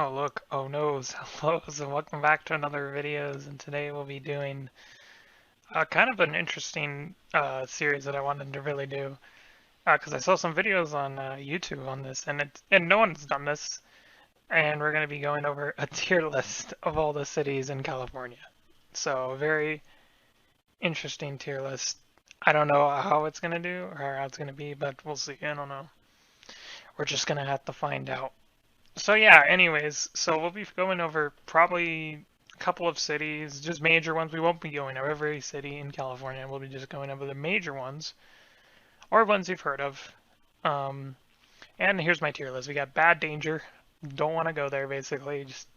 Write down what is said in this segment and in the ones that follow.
Oh look, oh noes, hellos, and welcome back to another videos. And today we'll be doing kind of an interesting series that I wanted to really do because I saw some videos on YouTube on this, and no one's done this. And we're going to be going over a tier list of all the cities in California. So a very interesting tier list. I don't know how it's going to do or how it's going to be, but we'll see. I don't know. We're just going to have to find out. So yeah, anyways, so we'll be going over probably a couple of cities, just major ones. We won't be going over every city in California. We'll be just going over the major ones or ones you've heard of. Um, and here's my tier list. We got bad, danger. Don't want to go there, basically. Just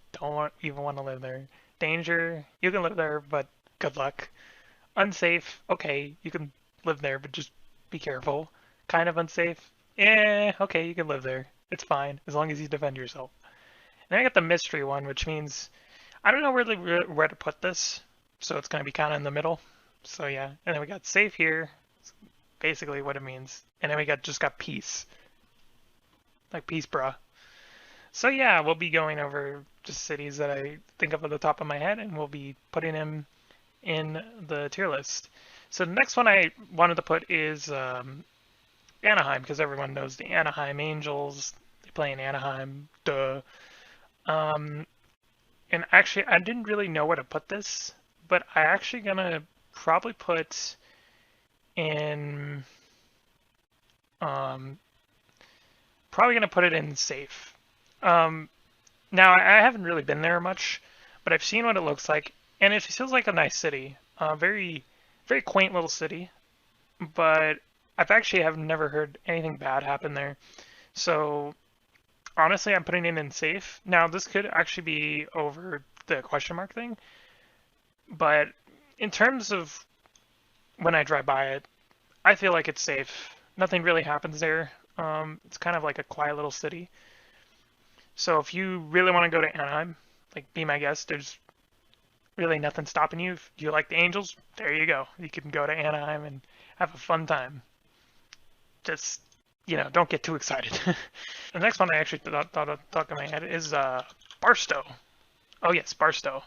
even want to live there. Danger, you can live there, but good luck. Unsafe, okay, you can live there, but just be careful. Kind of unsafe, okay, you can live there. It's fine, as long as you defend yourself. And then I got the mystery one, which means I don't know really where to put this, so it's going to be kind of in the middle. So yeah, and then we got safe here, basically what it means. And then we just got peace, like peace, bruh. So yeah, we'll be going over just cities that I think of at the top of my head, and we'll be putting them in the tier list. So the next one I wanted to put is Anaheim, because everyone knows the Anaheim Angels. They play in Anaheim, duh. Um, and actually, I didn't really know where to put this, but I actually gonna probably put in, um, probably gonna put it in safe. Um, Now I haven't really been there much, but I've seen what it looks like, and it feels like a nice city. Very, very quaint little city, but have never heard anything bad happen there. So honestly, I'm putting it in safe. Now this could actually be over the question mark thing, but in terms of when I drive by it, I feel like it's safe. Nothing really happens there. It's kind of like a quiet little city. So if you really want to go to Anaheim, like be my guest, there's really nothing stopping you. If you like the Angels, there you go. You can go to Anaheim and have a fun time. Just, don't get too excited. The next one I actually thought in my head is Barstow. Oh yes, Barstow.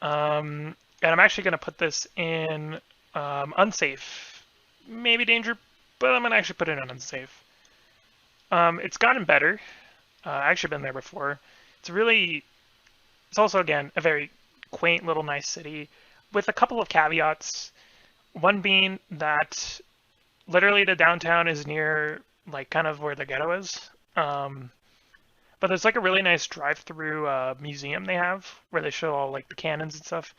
And I'm actually going to put this in unsafe, maybe danger, but I'm going to actually put it in unsafe. It's gotten better. I've actually been there before. It's also, again, a very quaint little nice city with a couple of caveats. One being that literally the downtown is near, like, kind of where the ghetto is. But there's like a really nice drive-through museum they have where they show all like the cannons and stuff.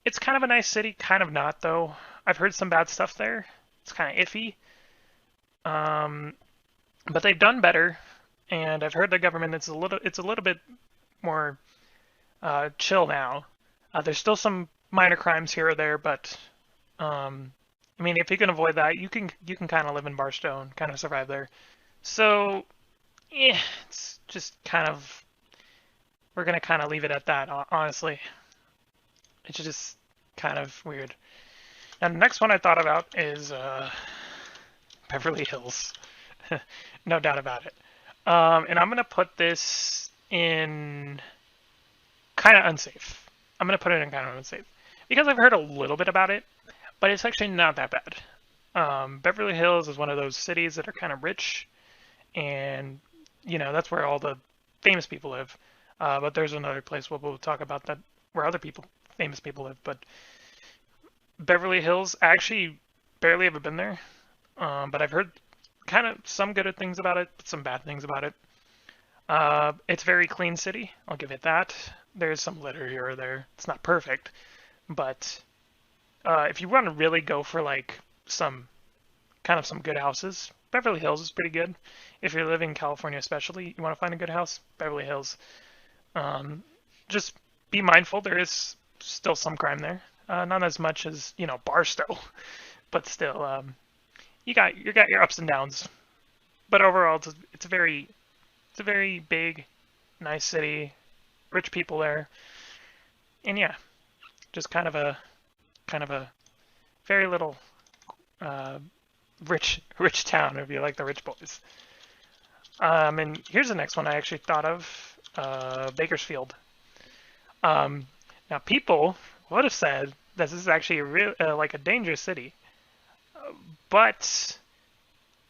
It's kind of a nice city, kind of not though. I've heard some bad stuff there. It's kind of iffy. Um, but they've done better, and I've heard the government it's a little bit more chill now. There's still some minor crimes here or there, but I mean, if you can avoid that, you can kind of live in Barstow and kind of survive there. So, yeah, it's just kind of we're gonna kind of leave it at that. Honestly, it's just kind of weird. And the next one I thought about is Beverly Hills, no doubt about it. And I'm gonna put this in kind of unsafe. I'm gonna put it in kind of unsafe because I've heard a little bit about it, but it's actually not that bad. Beverly Hills is one of those cities that are kind of rich, and that's where all the famous people live. But there's another place where we'll talk about that where famous people live. But Beverly Hills, I actually barely ever been there, but I've heard kind of some good things about it, but some bad things about it. It's a very clean city. I'll give it that. There's some litter here or there. It's not perfect, but if you want to really go for like some good houses, Beverly Hills is pretty good. If you're living in California, especially, you want to find a good house, Beverly Hills. Just be mindful. There is still some crime there. Not as much as Barstow, but still, you got your ups and downs. But overall, it's a very big, nice city, rich people there, and yeah, just kind of a very little uh, rich town if you like the rich boys. And here's the next one I actually thought of. Bakersfield. Um, Now, people would have said this is actually a real, like a dangerous city, but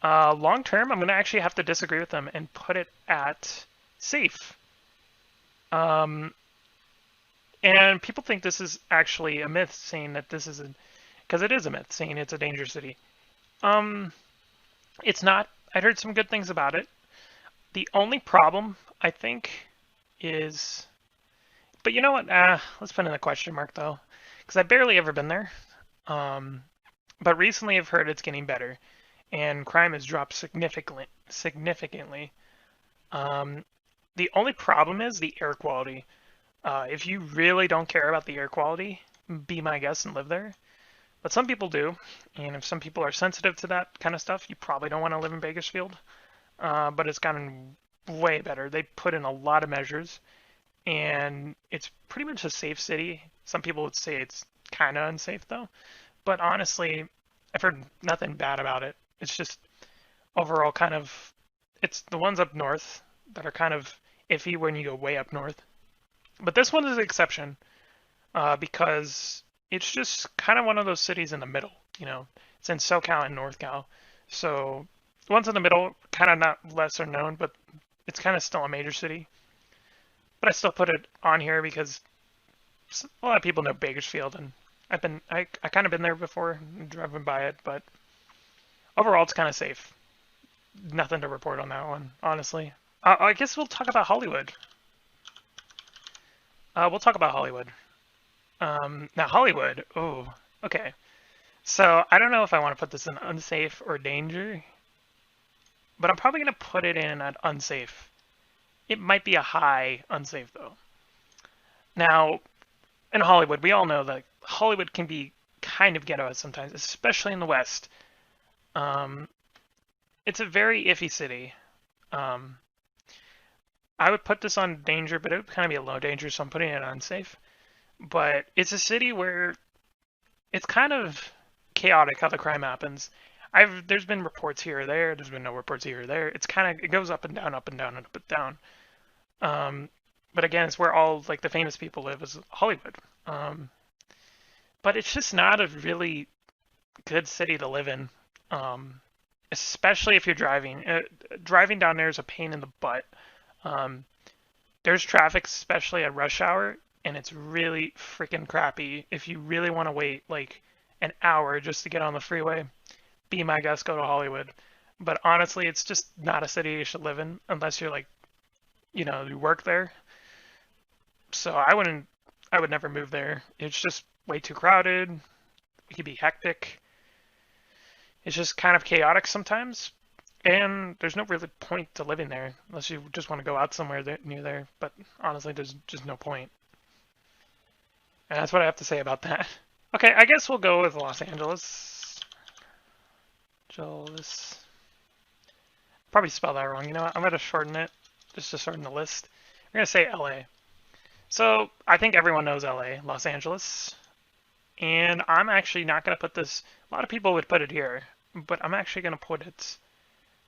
long term, I'm going to actually have to disagree with them and put it at safe. Um, and people think this is actually a myth, saying that this is a, because it is a myth, saying it's a dangerous city. Um, it's not. I heard some good things about it. The only problem, I think, is, but you know what? Let's put in a question mark though, because I've barely ever been there. Um, but recently I've heard it's getting better, and crime has dropped significantly. Significantly. Um, the only problem is the air quality. If you really don't care about the air quality, be my guest and live there. But some people do, and if some people are sensitive to that kind of stuff, you probably don't want to live in Bakersfield. But it's gotten way better. They put in a lot of measures, and it's pretty much a safe city. Some people would say it's kind of unsafe though, but honestly, I've heard nothing bad about it. It's just overall kind of, it's the ones up north that are kind of iffy when you go way up north. But this one is an exception because it's just kind of one of those cities in the middle. You know, it's in SoCal and NorthCal, so the ones in the middle kind of not lesser known, but it's kind of still a major city. But I still put it on here because a lot of people know Bakersfield, and I kind of been there before, driven by it, but overall it's kind of safe. Nothing to report on that one, honestly. I guess we'll talk about Hollywood. We'll talk about Hollywood. Now Hollywood. Oh, okay. So I don't know if I want to put this in unsafe or danger, but I'm probably gonna put it in at unsafe. It might be a high unsafe though. Now, in Hollywood, we all know that Hollywood can be kind of ghetto sometimes, especially in the West. Um, it's a very iffy city. Um, I would put this on danger, but it would kind of be a low danger, so I'm putting it on safe. But it's a city where it's kind of chaotic how the crime happens. There's been reports here or there. There's been no reports here or there. It's kind of, it goes up and down, up and down, and up and down. Um, but again, it's where all like the famous people live, is Hollywood. Um, but it's just not a really good city to live in, especially if you're driving. Driving down there is a pain in the butt. Um, there's traffic, especially at rush hour, and it's really freaking crappy. If you really want to wait like an hour just to get on the freeway, be my guest, go to Hollywood. But honestly, it's just not a city you should live in unless you're like, you work there. So I would never move there. It's just way too crowded. It can be hectic. It's just kind of chaotic sometimes. And there's no really point to living there unless you just want to go out somewhere near there. But honestly, there's just no point. And that's what I have to say about that. Okay, I guess we'll go with Los Angeles. Angeles. Probably spelled that wrong. You know what? I'm going to shorten it just to shorten the list. We're going to say LA. So I think everyone knows LA, Los Angeles. And I'm actually not going to put this, a lot of people would put it here, but I'm actually going to put it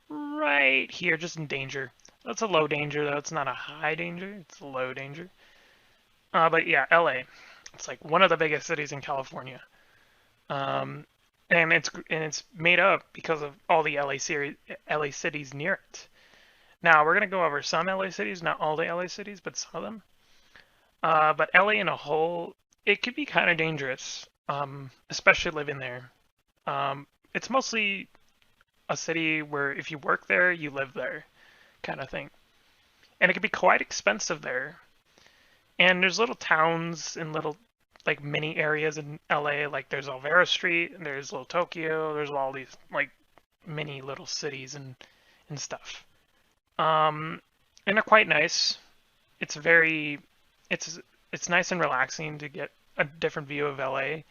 right here, just in danger. That's a low danger though. It's not a high danger. It's a low danger. But yeah, LA. It's like one of the biggest cities in California. And it's made up because of all the LA cities near it. Now we're gonna go over some LA cities, not all the LA cities, but some of them. But LA in a whole, it could be kind of dangerous, especially living there. It's mostly a city where if you work there, you live there, kind of thing. And it can be quite expensive there. And there's little towns and little like mini areas in LA, like there's Alvera Street, and there's Little Tokyo, there's all these like mini little cities and stuff. And they're quite nice. It's very, it's it's nice and relaxing to get a different view of LA,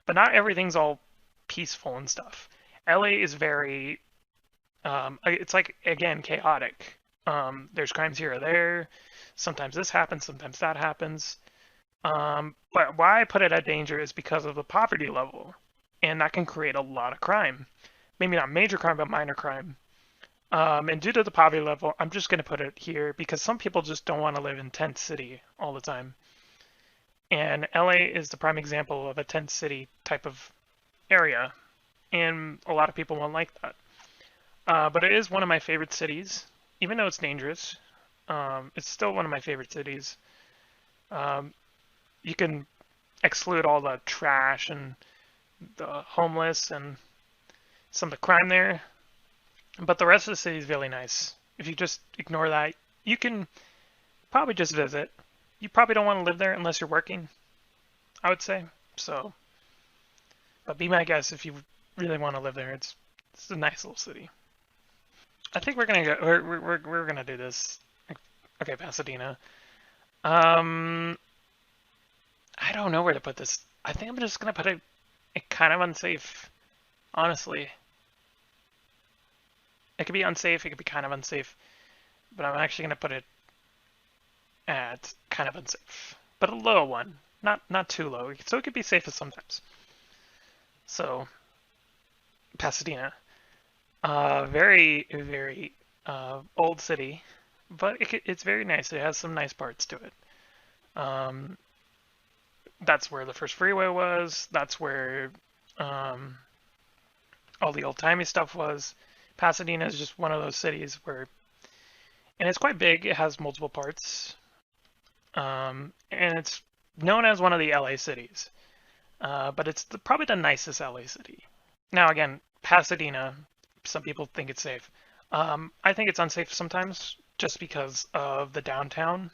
but not everything's all peaceful and stuff. LA is very, it's like again chaotic. There's crimes here or there. Sometimes this happens, sometimes that happens. But why I put it at danger is because of the poverty level, and that can create a lot of crime. Maybe not major crime, but minor crime. And due to the poverty level, I'm just going to put it here because some people just don't want to live in tent city all the time. And LA is the prime example of a tent city type of area, and a lot of people won't like that. But it is one of my favorite cities, even though it's dangerous. It's still one of my favorite cities. Um, you can exclude all the trash and the homeless and some of the crime there, but the rest of the city is really nice. If you just ignore that, you can probably just visit. You probably don't want to live there unless you're working, I would say. So, but be my guest if you really want to live there. It's a nice little city. I think we're gonna go. We're gonna do this. Okay, Pasadena. Um, I don't know where to put this. I think I'm just gonna put it kind of unsafe. Honestly, it could be unsafe. It could be kind of unsafe. But I'm actually gonna put it at kind of unsafe, but a low one, not too low, so it could be safe sometimes. So Pasadena, very old city, but it's very nice. It has some nice parts to it. Um, that's where the first freeway was. That's where um, all the old timey stuff was. Pasadena is just one of those cities where, and it's quite big. It has multiple parts. And it's known as one of the LA cities, but it's probably the nicest LA city. Now, again, Pasadena, some people think it's safe. I think it's unsafe sometimes just because of the downtown.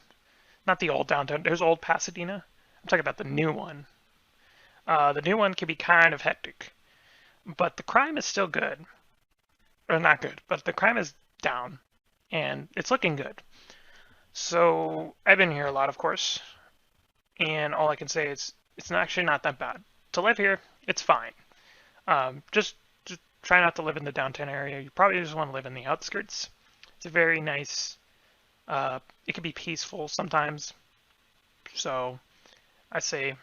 Not the old downtown, there's old Pasadena. I'm talking about the new one. The new one can be kind of hectic, but the crime is still good. Or not good, but the crime is down, and it's looking good. So I've been here a lot, of course, and all I can say is it's actually not that bad. To live here, it's fine. Just try not to live in the downtown area. You probably just want to live in the outskirts. It's a very nice. It can be peaceful sometimes. So I say,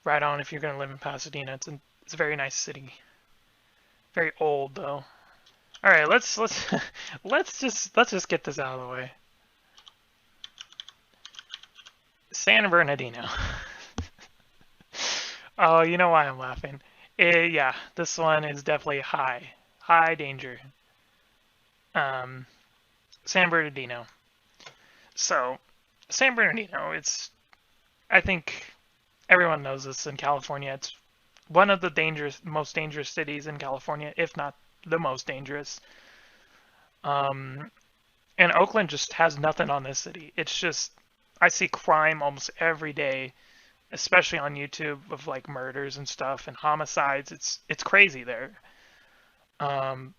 right on if you're going to live in Pasadena. It's a very nice city. Very old though. All right, let's let's just get this out of the way. San Bernardino. Oh, you know why I'm laughing. Yeah, this one is definitely high danger. Um, San Bernardino. So, San Bernardino, I think everyone knows this in California. It's one of the most dangerous cities in California, if not the most dangerous. Um, and Oakland just has nothing on this city. It's just, I see crime almost every day, especially on YouTube of like murders and stuff and homicides. It's crazy there. Um,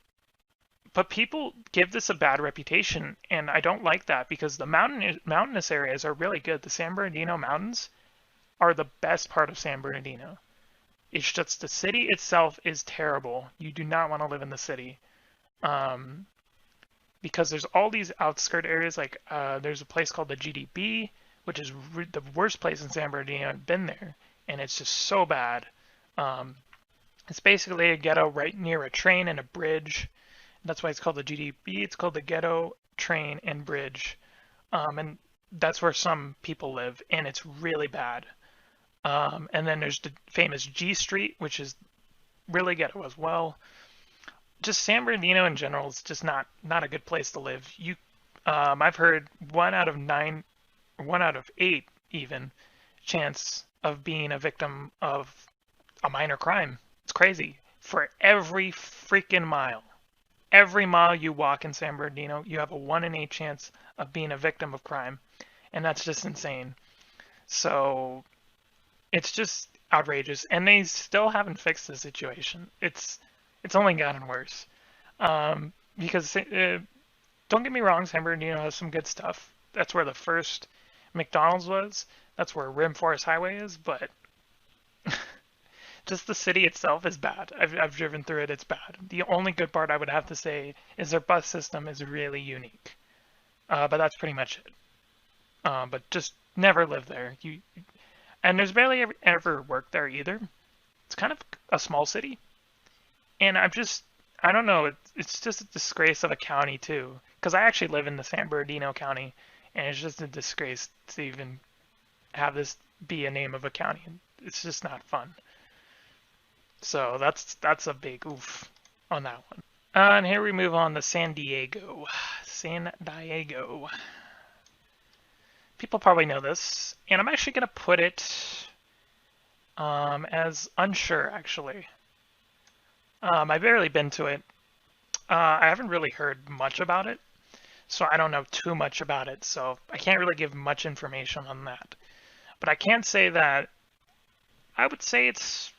but people give this a bad reputation, and I don't like that because the mountainous areas are really good. The San Bernardino Mountains are the best part of San Bernardino. It's just the city itself is terrible. You do not want to live in the city. Um, because there's all these outskirt areas. Like there's a place called the GDB, which is the worst place in San Bernardino. I've been there, and it's just so bad. Um, it's basically a ghetto right near a train and a bridge. That's why it's called the GDB. It's called the Ghetto Train and Bridge, and that's where some people live, and it's really bad. And then there's the famous G Street, which is really ghetto as well. Just San Bernardino in general is just not a good place to live. I've heard 1 out of 9, 1 out of 8 even chance of being a victim of a minor crime. It's crazy. For every mile you walk in San Bernardino, you have a 1 in 8 chance of being a victim of crime, and that's just insane. So it's just outrageous, and they still haven't fixed the situation. It's only gotten worse. Because don't get me wrong, San Bernardino has some good stuff. That's where the first McDonald's was. That's where Rim Forest Highway is, but just the city itself is bad. I've driven through it. It's bad. The only good part I would have to say is their bus system is really unique. But that's pretty much it. But just never live there. And there's barely ever work there either. It's kind of a small city, and I don't know. It's just a disgrace of a county too. Because I actually live in the San Bernardino County, and it's just a disgrace to even have this be a name of a county. It's just not fun. So that's a big oof on that one. And here we move on to San Diego. San Diego. People probably know this, and I'm actually gonna put it as unsure actually. I've barely been to it. I haven't really heard much about it, so I don't know too much about it. So I can't really give much information on that. But I can say that I would say it's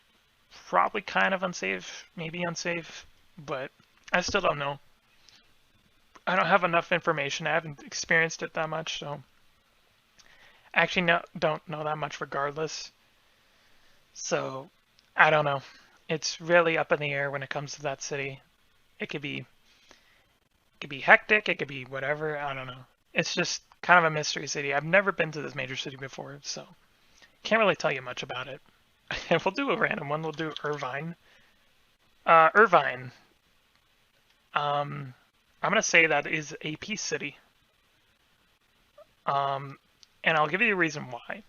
probably kind of unsafe, maybe unsafe, but I still don't know. I don't have enough information. I haven't experienced it that much, so I actually don't know that much regardless. So I don't know. It's really up in the air when it comes to that city. It could be hectic, it could be whatever, I don't know. It's just kind of a mystery city. I've never been to this major city before, so can't really tell you much about it. And we'll do a random one. We'll do Irvine. Irvine. I'm gonna say that is a peace city. And I'll give you a reason why.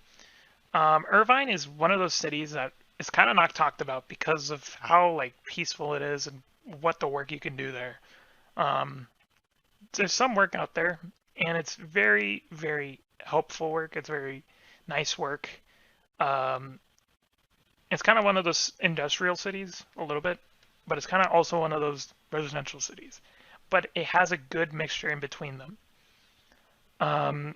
Irvine is one of those cities that is kind of not talked about because of how like peaceful it is and what the work you can do there. Um, there's some work out there, and it's very, very helpful work. It's very nice work. Um, it's kind of one of those industrial cities a little bit, but it's kind of also one of those residential cities. But it has a good mixture in between them. Um,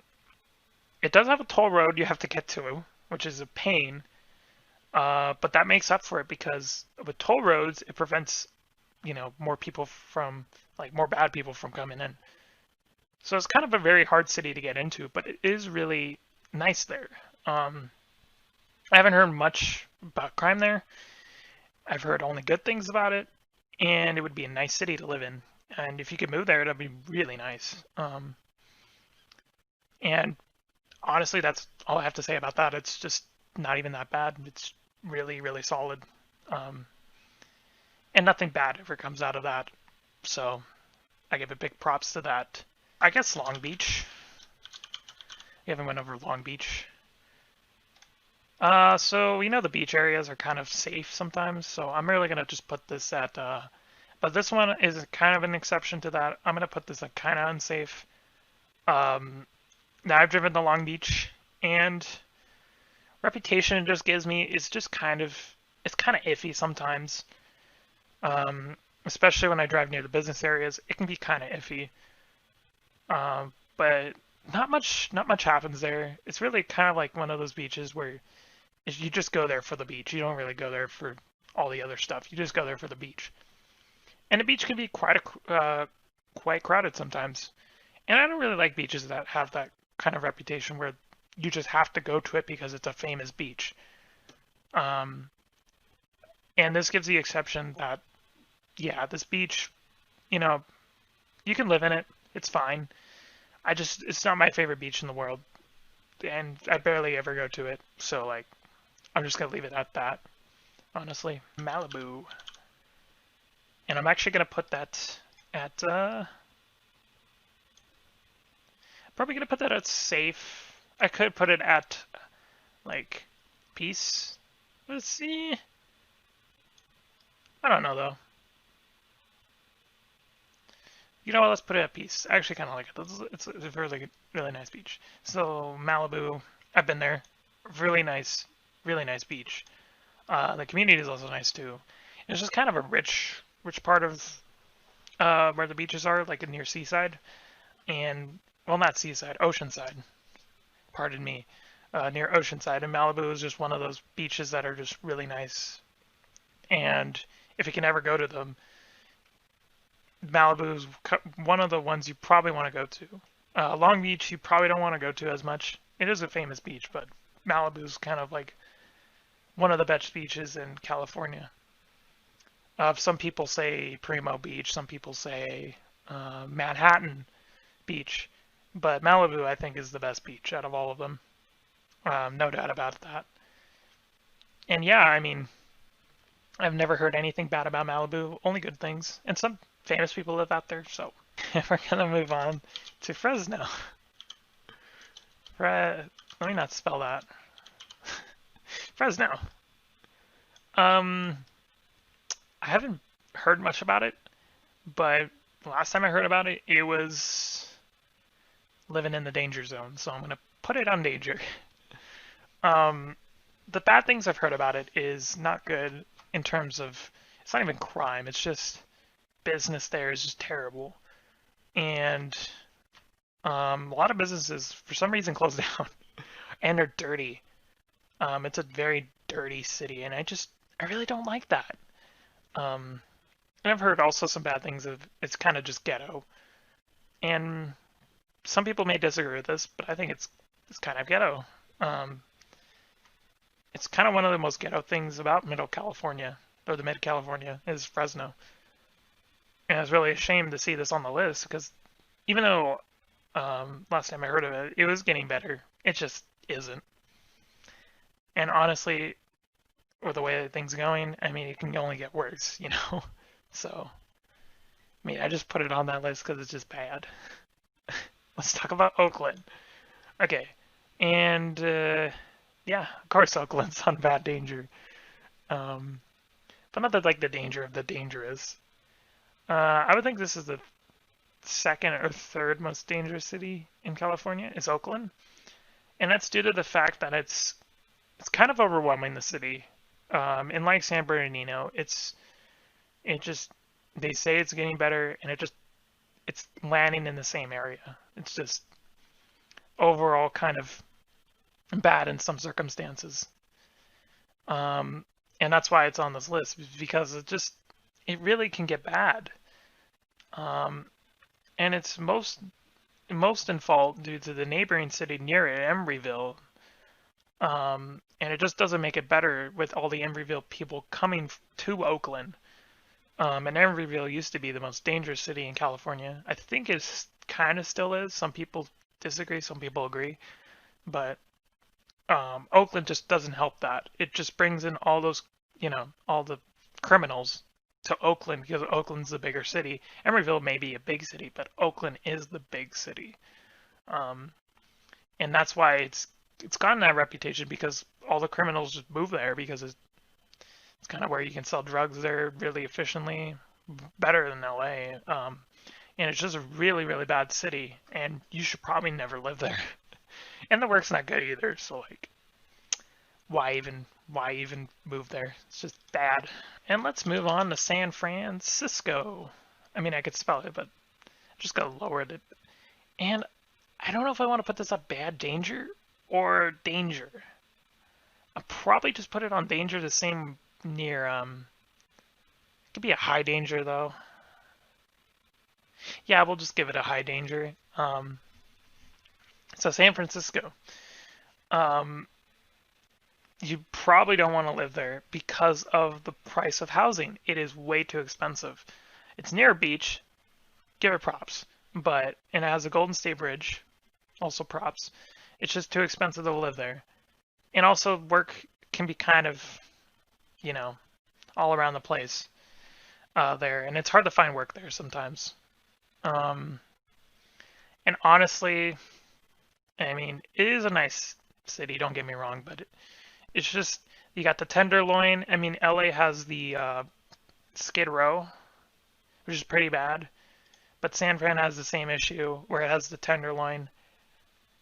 it does have a toll road you have to get to, which is a pain. But that makes up for it because with toll roads, it prevents, more people from, like, more bad people from coming in. So it's kind of a very hard city to get into, but it is really nice there. Um, I haven't heard much about crime there. I've heard only good things about it, and it would be a nice city to live in. And if you could move there, that'd be really nice. And honestly, that's all I have to say about that. It's just not even that bad. It's really, really solid. Um, and nothing bad ever comes out of that. So I give a big props to that. I guess Long Beach. We haven't went over Long Beach. So the beach areas are kind of safe sometimes. So I'm really gonna just put this at. But this one is kind of an exception to that. I'm gonna put this at kind of unsafe. Um, Now I've driven to Long Beach, and reputation it just gives me is just it's kind of iffy sometimes. Especially when I drive near the business areas, it can be kind of iffy. But not much happens there. It's really kind of like one of those beaches where you just go there for the beach. You don't really go there for all the other stuff. You just go there for the beach. And the beach can be quite crowded sometimes. And I don't really like beaches that have that kind of reputation where you just have to go to it because it's a famous beach. Um, and this gives the exception that, yeah, this beach, you know, you can live in it. It's fine. It's not my favorite beach in the world. And I barely ever go to it. So, like, I'm just going to leave it at that, honestly. Malibu. And I'm actually going to put that at, probably going to put that at safe. I could put it at, like, peace. Let's see. I don't know, though. You know what? Let's put it at peace. I actually kind of like it. It's a really, really nice beach. So Malibu, I've been there. Really nice beach. The community is also nice too. It's just kind of a rich part of where the beaches are, like near Seaside, and well, not Seaside, Oceanside. Pardon me, near Oceanside. And Malibu is just one of those beaches that are just really nice. And if you can ever go to them, Malibu is one of the ones you probably want to go to. Long Beach, you probably don't want to go to as much. It is a famous beach, but Malibu is kind of like one of the best beaches in California. Some people say Primo Beach, some people say Manhattan Beach, but Malibu, I think, is the best beach out of all of them. No doubt about that. And yeah, I mean, I've never heard anything bad about Malibu, only good things. And some famous people live out there, so we're gonna move on to Fresno. Let me not spell that. Fresno. I haven't heard much about it, but last time I heard about it, it was living in the danger zone, so I'm gonna put it on danger. The bad things I've heard about it is not good in terms of, it's not even crime, it's just business there is just terrible. And a lot of businesses, for some reason, close down, and they're dirty. It's a very dirty city, and I really don't like that. And I've heard also some bad things of it's kind of just ghetto, and some people may disagree with this, but I think it's kind of ghetto. It's kind of one of the most ghetto things about Middle California, or the Mid California, is Fresno. And it's really a shame to see this on the list because even though last time I heard of it, it was getting better, it just isn't. And honestly, with the way things are going, I mean, it can only get worse, you know? So, I mean, I just put it on that list because it's just bad. Let's talk about Oakland. Okay, and yeah, of course Oakland's on bad danger. But not that like the danger of the dangerous. I would think this is the second or third most dangerous city in California is Oakland, and that's due to the fact that it's kind of overwhelming the city. And like San Bernardino, it just they say it's getting better, and it's landing in the same area. It's just overall kind of bad in some circumstances. And that's why it's on this list because it really can get bad. And it's most in fault due to the neighboring city near it, Embryville. And it just doesn't make it better with all the Embryville people coming to Oakland. And Embryville used to be the most dangerous city in California. I think it kind of still is. Some people disagree, some people agree. But Oakland just doesn't help that. It just brings in all those, all the criminals to Oakland because Oakland's the bigger city. Embryville may be a big city, but Oakland is the big city. And that's why it's gotten that reputation because all the criminals just move there because it's kind of where you can sell drugs there really efficiently, better than LA. And it's just a really, really bad city, and you should probably never live there. And the work's not good either, so like, why even move there? It's just bad. And let's move on to San Francisco. I mean, I could spell it, but I just gotta lower it. And I don't know if I want to put this at bad danger or danger. I'll probably just put it on danger the same near, it could be a high danger though. Yeah, we'll just give it a high danger. So San Francisco. You probably don't want to live there because of the price of housing. It is way too expensive. It's near a beach, give it props. But it has a Golden State Bridge, also props. It's just too expensive to live there. And also work can be kind of, all around the place there. And it's hard to find work there sometimes. And honestly, I mean, it is a nice city, don't get me wrong, but it's just, you got the Tenderloin. I mean, LA has the Skid Row, which is pretty bad. But San Fran has the same issue where it has the Tenderloin,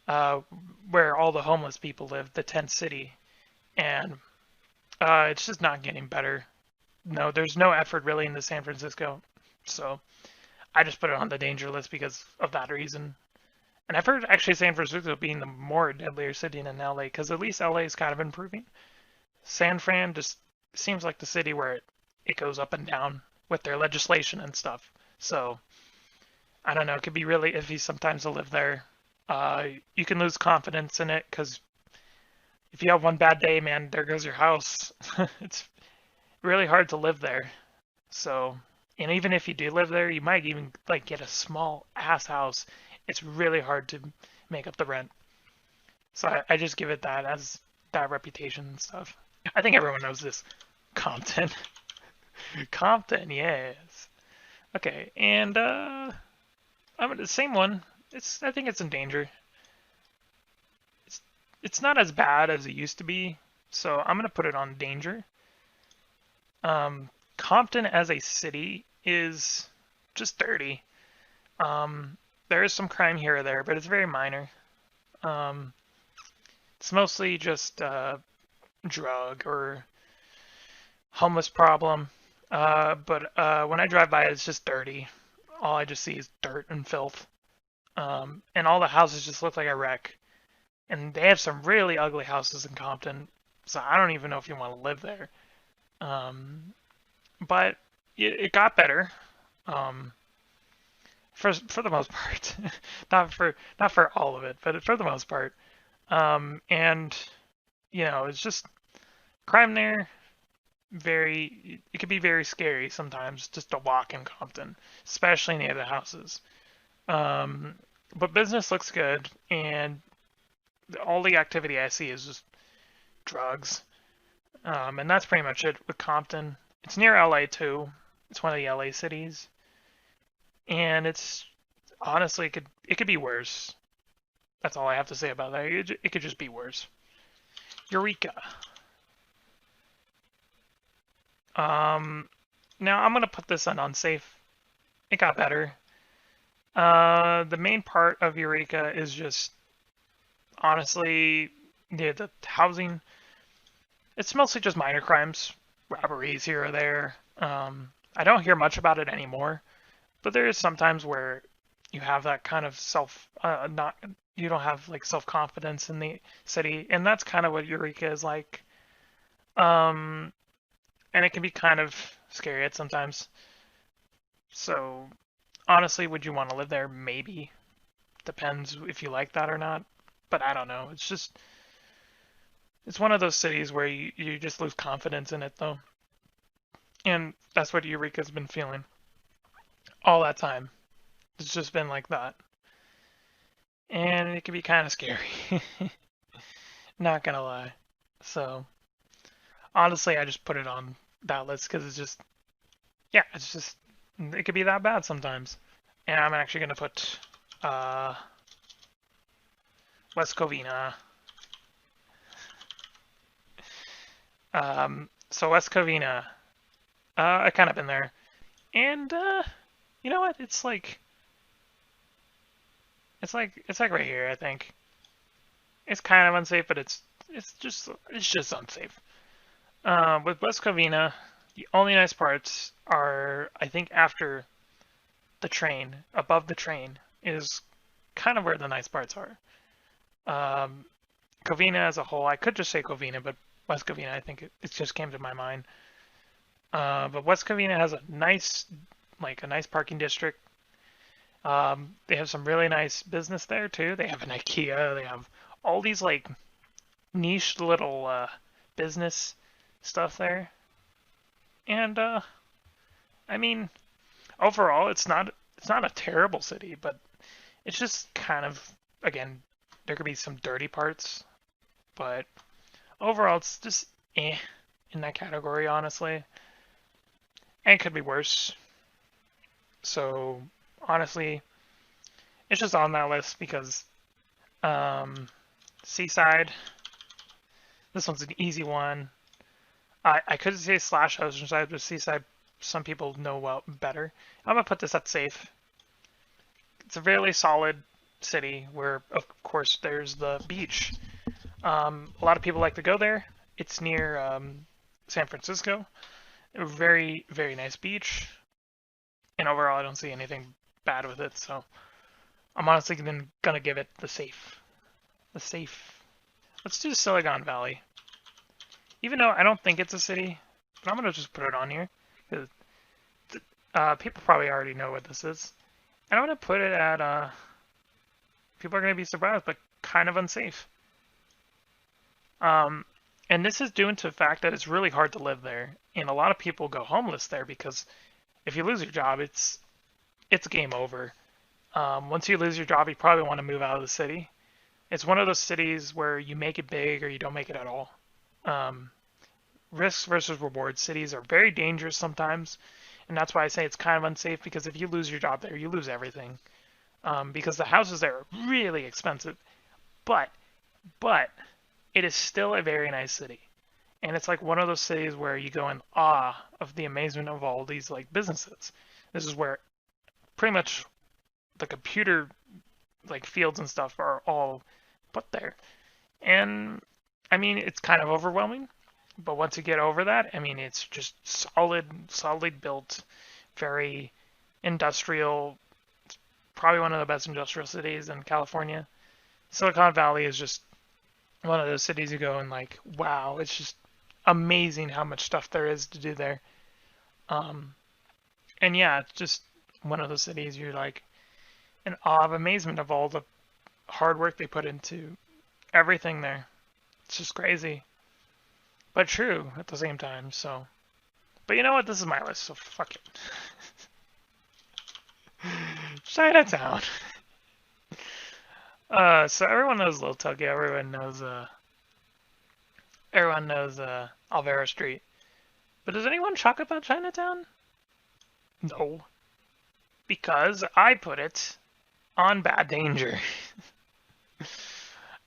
where all the homeless people live, the tent city. And it's just not getting better. No, there's no effort really into San Francisco. So I just put it on the danger list because of that reason. And I've heard actually San Francisco being the more deadlier city than LA, because at least LA is kind of improving. San Fran just seems like the city where it goes up and down with their legislation and stuff. So I don't know, it could be really iffy sometimes to live there. You can lose confidence in it because if you have one bad day, man, there goes your house. It's really hard to live there. So, and even if you do live there, you might even like get a small ass house. It's really hard to make up the rent. So I just give it that as that reputation and stuff. I think everyone knows this. Compton. Compton, yes. Okay, and I'm the same one. I think it's in danger. It's it's not as bad as it used to be, so I'm gonna put it on danger. Compton as a city is just dirty. There is some crime here or there, but it's very minor. Um, it's mostly just drug or homeless problem. But when I drive by, it's just dirty. All I just see is dirt and filth. And all the houses just look like a wreck. And they have some really ugly houses in Compton, so I don't even know if you want to live there. Um, but it got better. Um, for the most part, not for all of it, but for the most part. And it's just crime there. It could be very scary sometimes just to walk in Compton, especially near the houses. Um, but business looks good, and all the activity I see is just drugs. And that's pretty much it with Compton. It's near LA too. It's one of the LA cities, and it's honestly it could be worse. That's all I have to say about that. It could just be worse. Eureka. Um, Now I'm gonna put this on unsafe. It got better. The main part of Eureka is just honestly the housing. It's mostly just minor crimes, robberies here or there. I don't hear much about it anymore, but there is sometimes where you have that kind of not you don't have like self confidence in the city, and that's kind of what Eureka is like. Um, and it can be kind of scary at sometimes. So honestly, would you want to live there? Maybe. Depends if you like that or not. But I don't know. It's one of those cities where you just lose confidence in it though. And that's what Eureka's been feeling all that time. It's just been like that. And it can be kind of scary. Not gonna lie. So honestly, I just put it on that list because it could be that bad sometimes. And I'm actually gonna put uh, West Covina. So West Covina, I kind of been there, and you know what? It's like right here. I think it's kind of unsafe, but it's just unsafe. With West Covina, the only nice parts are I think after the train, above the train, is kind of where the nice parts are. Um, Covina as a whole, I could just say Covina, but West Covina, I think it just came to my mind. But West Covina has a nice parking district. They have some really nice business there too. They have an IKEA. They have all these like niche little business stuff there. And I mean, overall, it's not a terrible city, but it's just kind of again there could be some dirty parts, but overall it's just in that category, honestly. And it could be worse. So honestly, it's just on that list because um, Seaside. This one's an easy one. I could say slash Oceanside, but Seaside, some people know well better. I'm gonna put this at safe. It's a really solid city where, of course, there's the beach. A lot of people like to go there. It's near San Francisco. A very, very nice beach. And overall, I don't see anything bad with it. So I'm honestly gonna give it the safe. The safe. Let's do Silicon Valley. Even though I don't think it's a city, but I'm gonna just put it on here because people probably already know what this is. And I'm gonna put it at people are gonna be surprised, but kind of unsafe. Um, and this is due to the fact that it's really hard to live there, and a lot of people go homeless there because if you lose your job, it's game over. Once you lose your job, you probably want to move out of the city. It's one of those cities where you make it big or you don't make it at all. Um, risks versus rewards. Cities are very dangerous sometimes, and that's why I say it's kind of unsafe, because if you lose your job there, you lose everything. Because the houses there are really expensive. But, but, it is still a very nice city. And it's like one of those cities where you go in awe of the amazement of all these like businesses. This is where pretty much the computer like fields and stuff are all put there. And I mean, it's kind of overwhelming, but once you get over that, I mean, it's just solidly built, very industrial, probably one of the best industrial cities in California. Silicon Valley is just one of those cities you go and like, wow, it's just amazing how much stuff there is to do there. Um, and yeah, it's just one of those cities you're like in awe of amazement of all the hard work they put into everything there. It's just crazy, but true at the same time. So, but you know what? This is my list, so fuck it. Chinatown. So everyone knows Little Tokyo. Everyone knows Alvaro Street. But does anyone talk about Chinatown? No, because I put it on Bad Danger.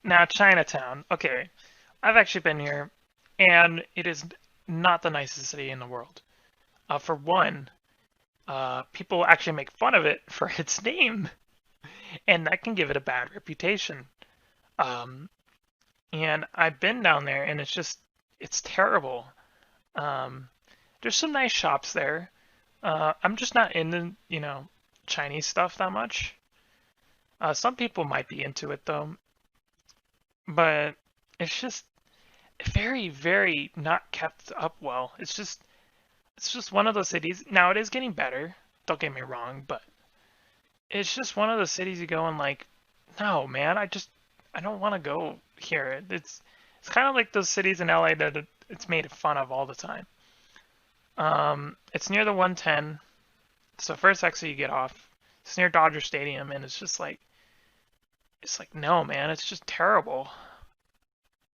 Now Chinatown. Okay, I've actually been here, and it is not the nicest city in the world. For one, people actually make fun of it for its name, and that can give it a bad reputation. Um, and I've been down there, and it's terrible. Um, there's some nice shops there. I'm just not into, Chinese stuff that much. Some people might be into it though, but it's just very, very not kept up well. It's just one of those cities. Now it is getting better. Don't get me wrong, but it's just one of those cities you go and like, no, man, I don't want to go here. It's kind of like those cities in LA that it's made fun of all the time. It's near the 110. It's the first exit you get off. It's near Dodger Stadium, and it's like no, man, it's just terrible.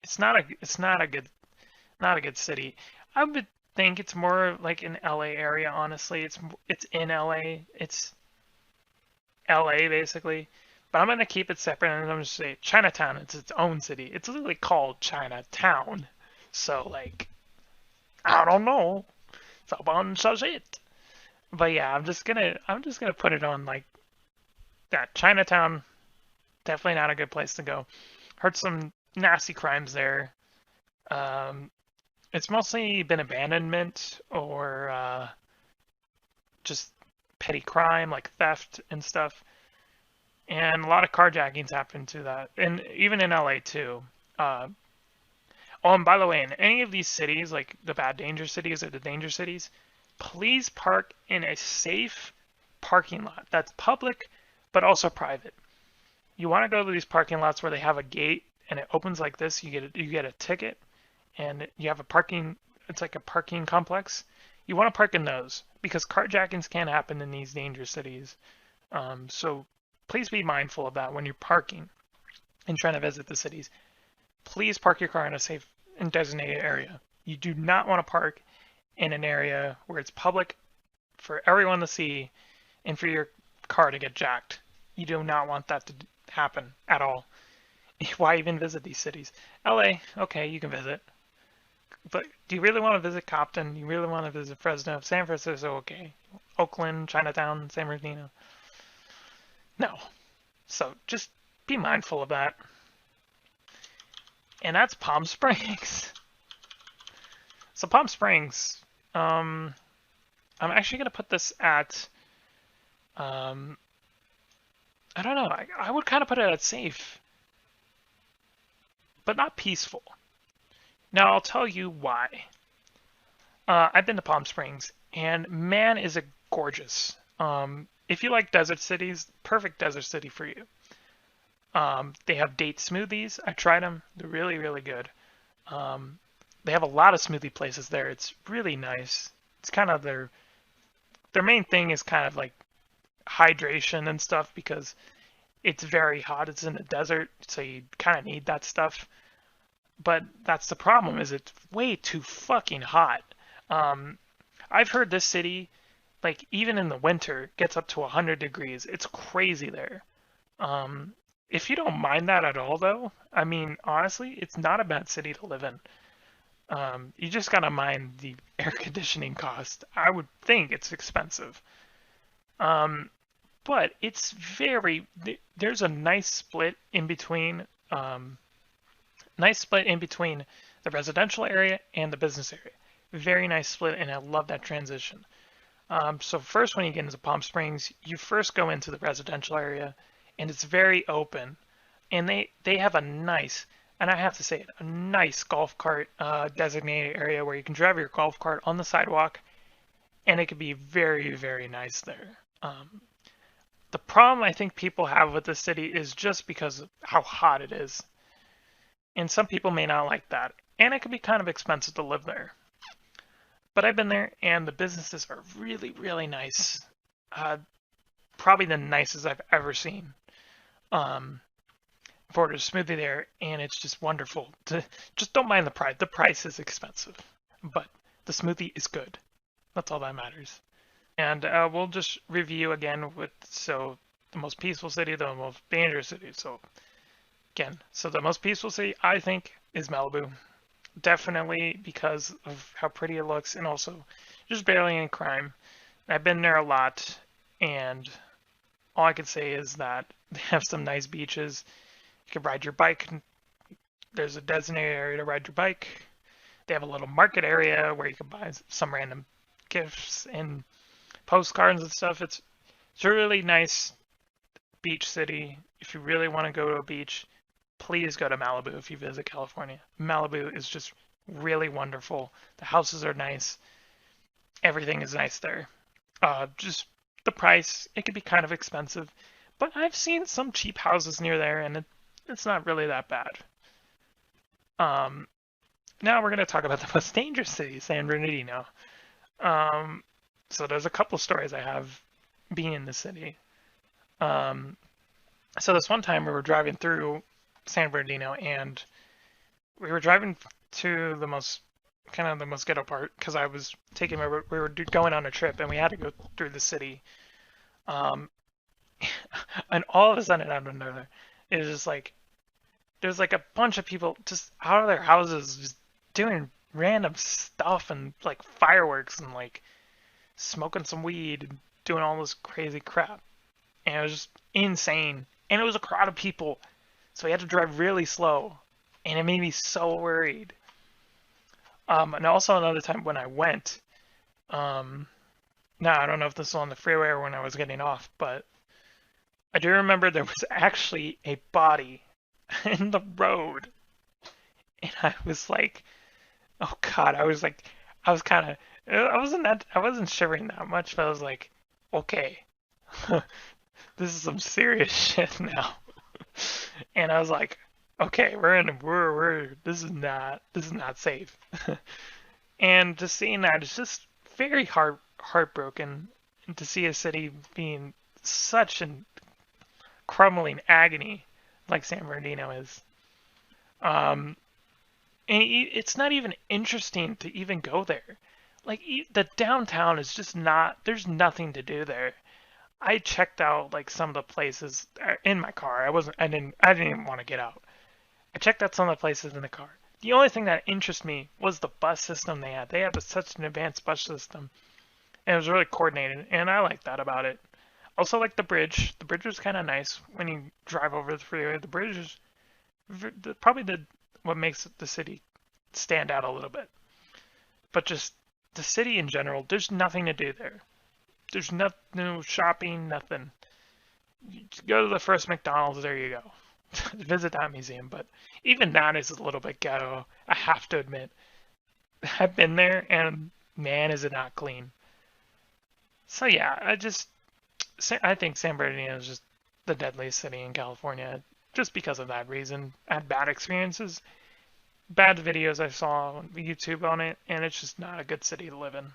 It's not a good city. I would think it's more like an LA area, honestly. It's in LA. It's LA basically. But I'm gonna keep it separate, and I'm gonna say Chinatown. It's its own city. It's literally called Chinatown. So like, I don't know. Someone says it. But yeah, I'm just gonna put it on like that. Chinatown, definitely not a good place to go. Heard some nasty crimes there. Um, it's mostly been abandonment or just petty crime like theft and stuff. And a lot of carjackings happen to that, and even in LA too. Uh, oh, and by the way, in any of these cities, like the bad danger cities or the danger cities, please park in a safe parking lot that's public but also private. You want to go to these parking lots where they have a gate and it opens like this. You get a ticket, and you have a parking. It's like a parking complex. You want to park in those because carjackings can happen in these danger cities. So please be mindful of that when you're parking and trying to visit the cities. Please park your car in a safe and designated area. You do not want to park in an area where it's public for everyone to see and for your car to get jacked. You do not want that to happen at all. Why even visit these cities? LA, okay, you can visit. But do you really want to visit Compton? Do you really want to visit Fresno? San Francisco, okay. Oakland, Chinatown, San Bernardino? No. So just be mindful of that. And that's Palm Springs. So Palm Springs, I'm actually gonna put this at, I don't know. I would kind of put it at safe, but not peaceful. Now I'll tell you why. I've been to Palm Springs, and man, is it gorgeous. If you like desert cities, perfect desert city for you. They have date smoothies. I tried them. They're really, really good. They have a lot of smoothie places there. It's really nice. It's kind of their main thing is kind of like hydration and stuff because it's very hot. It's in the desert, so you kind of need that stuff. but that's the problem, is it's way too fucking hot. Um, I've heard this city, like even in the winter, gets up to 100 degrees. It's crazy there. Um, if you don't mind that at all, though, I mean, honestly, it's not a bad city to live in. You just gotta mind the air conditioning cost. I would think it's expensive. Um, but it's there's a nice split in between the residential area and the business area. Very nice split, and I love that transition. So first, when you get into Palm Springs, you first go into the residential area, and it's very open, and they have a nice, and I have to say it, a nice golf cart designated area where you can drive your golf cart on the sidewalk, and it can be very, very nice there. The problem I think people have with the city is just because of how hot it is, and some people may not like that, and it can be kind of expensive to live there. But I've been there, and the businesses are really, really nice. Uh, Probably the nicest I've ever seen. Um, I've ordered a smoothie there, and it's just wonderful. Just don't mind the price. The price is expensive, but the smoothie is good. That's all that matters. And we'll just review again the most peaceful city, the most dangerous city. So again, the most peaceful city I think is Malibu. Definitely because of how pretty it looks, and also just barely any crime. I've been there a lot, and all I can say is that they have some nice beaches. You can ride your bike. There's a designated area to ride your bike. They have a little market area where you can buy some random gifts and postcards and stuff. It's a really nice beach city. If you really want to go to a beach, please go to Malibu if you visit California. Malibu is just really wonderful. The houses are nice. Everything is nice there. Just the price, it can be kind of expensive, but I've seen some cheap houses near there, and it's not really that bad. Um, Now we're going to talk about the most dangerous city, San Bernardino. Um, so there's a couple stories I have being in the city. Um, so this one time we were driving through San Bernardino, and we were driving to the most ghetto part, because I was we were going on a trip, and we had to go through the city. Um, and all of a sudden, out of nowhere, it was just like there's like a bunch of people just out of their houses, just doing random stuff and like fireworks and like smoking some weed and doing all this crazy crap. And it was just insane. And it was a crowd of people, so we had to drive really slow, and it made me so worried. And also another time when I went, um, now I don't know if this was on the freeway or when I was getting off, but I do remember there was actually a body in the road, and I was like, oh God, I was kind of, I wasn't shivering that much, but I was like, okay, this is some serious shit now. And I was like, okay, this is not safe. And just seeing that, it's just very heartbroken, and to see a city being such an crumbling agony like San Bernardino is. Um, and it's not even interesting to even go there. Like the downtown is just not. There's nothing to do there. I checked out like some of the places in my car. I didn't even want to get out. I checked out some of the places in the car. The only thing that interested me was the bus system they had. They had such an advanced bus system, and it was really coordinated, and I liked that about it. Also, like the bridge. The bridge was kind of nice when you drive over the freeway. The bridge is probably what makes the city stand out a little bit. But just the city in general, there's nothing to do there. There's no shopping, nothing. You just go to the first McDonald's, there you go. Visit that museum, but even that is a little bit ghetto, I have to admit. I've been there, and man, is it not clean. So yeah, I think San Bernardino is just the deadliest city in California, just because of that reason. I had bad experiences, bad videos I saw on YouTube on it, and it's just not a good city to live in.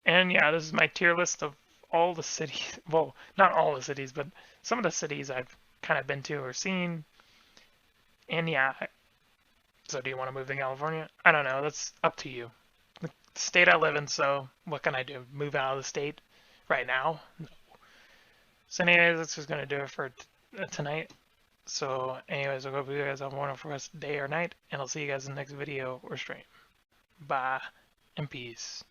And yeah, this is my tier list of all the cities. Well, not all the cities, but some of the cities I've kind of been to or seen. And yeah, So do you want to move to California? I don't know. That's up to you. The state I live in, so what can I do? Move out of the state right now? No. So anyways, that's just going to do it for tonight. So anyways, I hope you guys have a wonderful rest of the day or night, and I'll see you guys in the next video or stream. Bye, and peace.